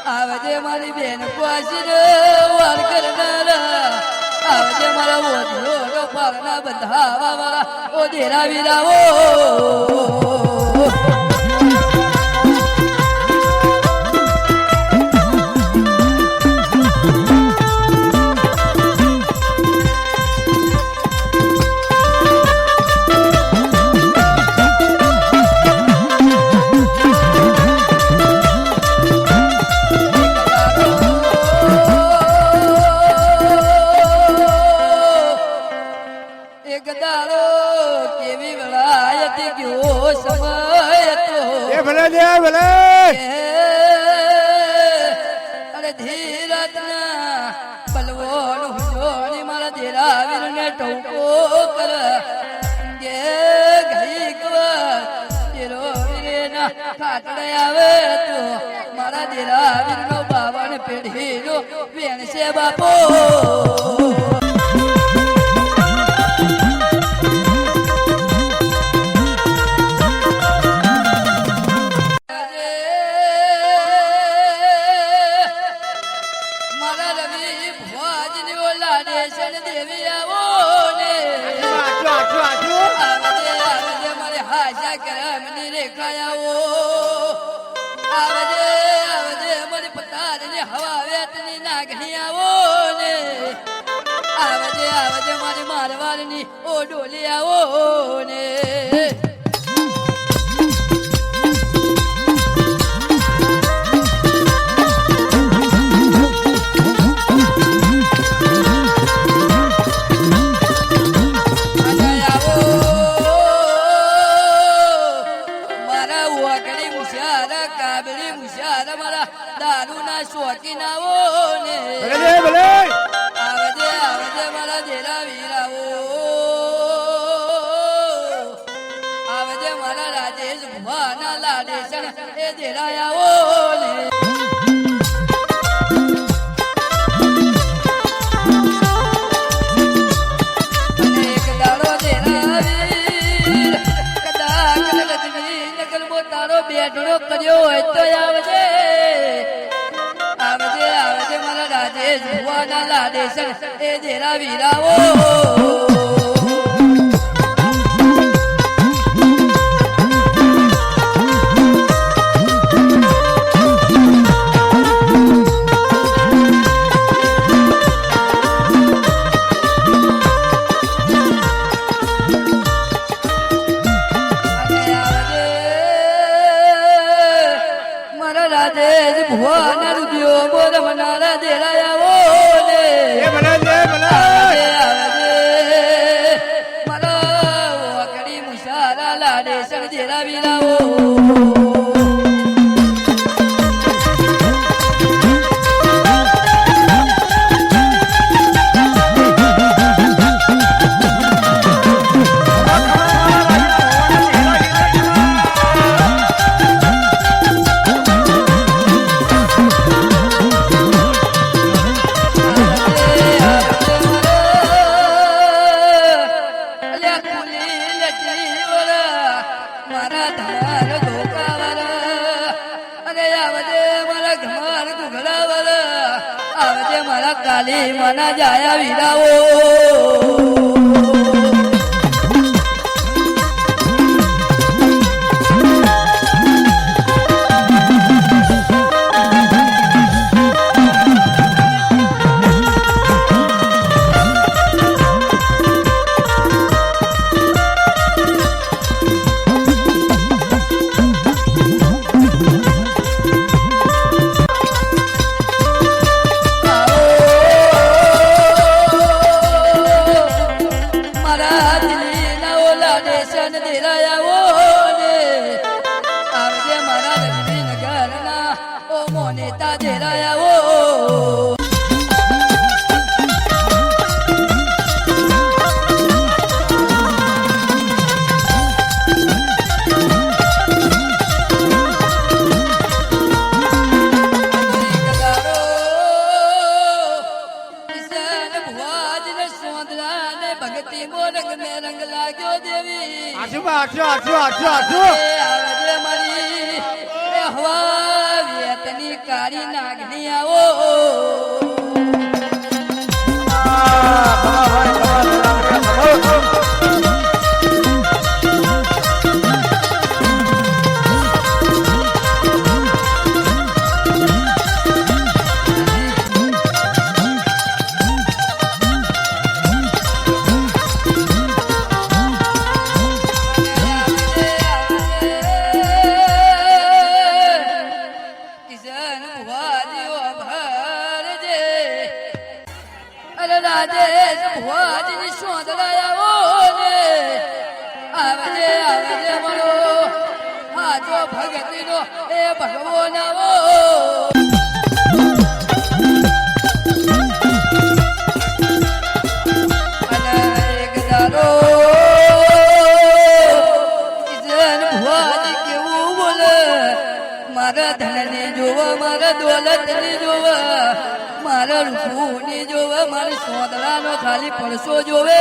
આવજે મારી બેન પાસીને વાર કરનારા આવજે મારા ઓઢો પારના બધા વાળા ઓ દેરા વીરાવો અરે ધીરજના બલવોન હુજોણી મારા દેરાવીર ને ટોકો કર કે ગઈ કવર તેરો વીરેના ખાટડે આવે તો મારા દેરાવીર નો બાવન પેઢી નો વેણ છે બાપો ઓ ડોલી આવો ને મારા વાકડી મુશારા કાબલી મુશારા મારા દારૂ ના શોખીન આવો ને આવજે આવજે મારા દેરા વીરાવો આવજે મારા રાજેશ ભુવાના લાડેશન એ દેરા આવો ને એક દાડો દેરા વીર કદાચ લક્ષ્મી નગરમો તારો બેઠો કર્યો હોય તો આવજે આવજે આવજે મારા રાજેશ ભુવાના લાડેશન એ દેરા વીરાવો ભુવાના રૂપિયો બોલ મનારા દેરાયાવો ને મારા વાકડી મુશારા લાડેશન દેરા વીરાવો કાલી મના જાયા વીરાવો મોનેતા દેરાયાવો ભગતી મો રંગ મે રંગ લાગ્યો દેવી આછો આછો આછો આછો આછો આવજે મારી હવા વેતની કાળી નાગ ભુવાજીની સોંદડાયાઓ ને આવજે આવજે મારો હાજો ભગતીનો એ ભગવાન આવો મારા ધનને જોવા મારા દોલતને જોવા મારા રૂપને જોવા મારા સોદડાનો ખાલી પડસો જોવે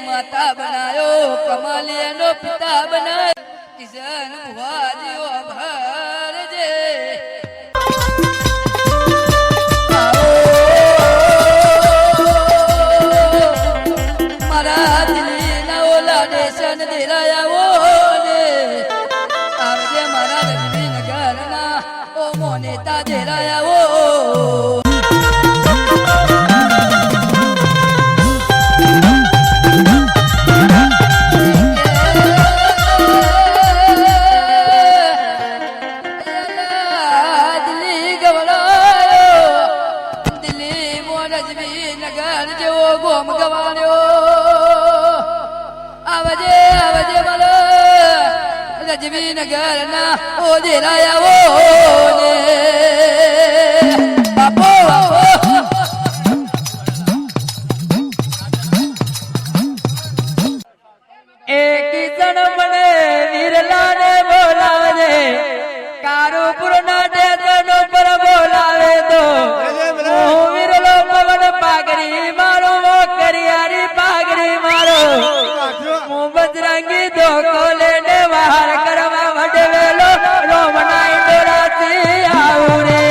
માતા બનાયો કમાલિયાનો પિતા બનાયો કિશન ભુવાજીઓ ભરજે મારા દિલ્હીના ઓલા દેશન દેરાયાઓ ને આવજે મારા લક્ષ્મી નગરના ઓ મોનેતા દેરાયાઓ નગર જેવો ગોમ ગવાણ્યો આવજે આવજે મારો રજવી નગર ના ઓ દેરાયાઓ ને બાપો બાપો એક જણ મને વિરલાને બોલાવજે કારુપુર ના ટેતનો પર બોલાવે તો વિરલો પવન પાઘડી મારો કરિયારી પાઘડી મારો હું બજરંગી ધોકો લેને બહાર કરવા વડવેલો રોમના ઇન્દોરાથી આવું રે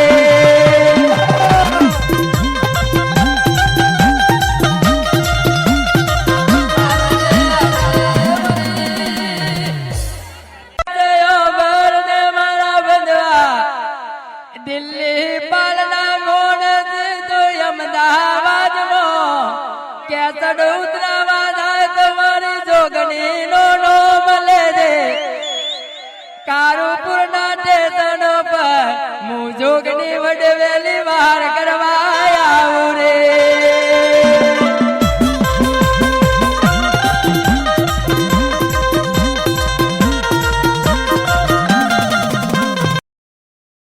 દિલ્હી પાલના મોણ તો અમદાવાદમાં કેસડ ઉતરાવા જાય તમારી જોગણી નો મળે છે કારુપુર ના સ્ટેશન પર હું જોગણી વડવેલી બહાર